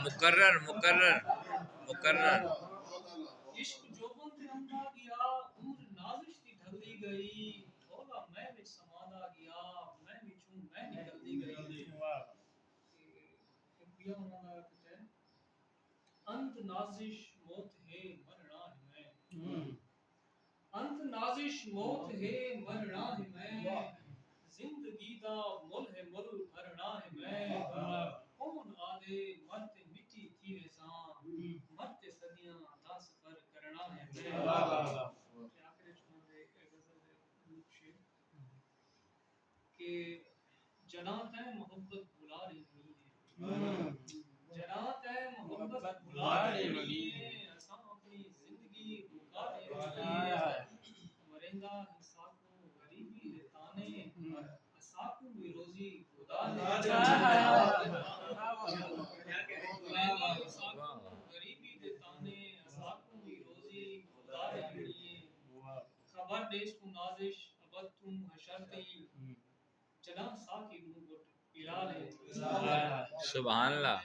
مقرر مقرر مقرر عشق جوبن تے رنگا گیا عمر نازش دی ڈھلدی گئی تھولا میں وچ سمانا گیا میں وچوں میں نکلدی گئی کیا ہونا کہتے ہیں انت نازش موت ہے مرنا ہے میں انت نازش موت ہے مرنا ہے میں زندگی دا مل ہے مل بھرنا ہے میں کون آدے مرتے مٹی تھی ویساں مرتے صدیاں دا سفر کرنا ہے میں آخری چنا دے غزل دے شعر کہ جنات ہے محبت بلا رہی نہیں ہے جنات ہے محبت بلا رہی ہے اساں اپنی زندگی گزار رہی ہے مرندہ انسان کو غریبی دے تانے اساں کو بھی روزی خدا دے غریبی دے تانے اساں کو بھی روزی خدا دے خبر دیش کو نازش ابد تم حشر تی چلا ساکی نو گٹ پلا لے سبحان اللہ.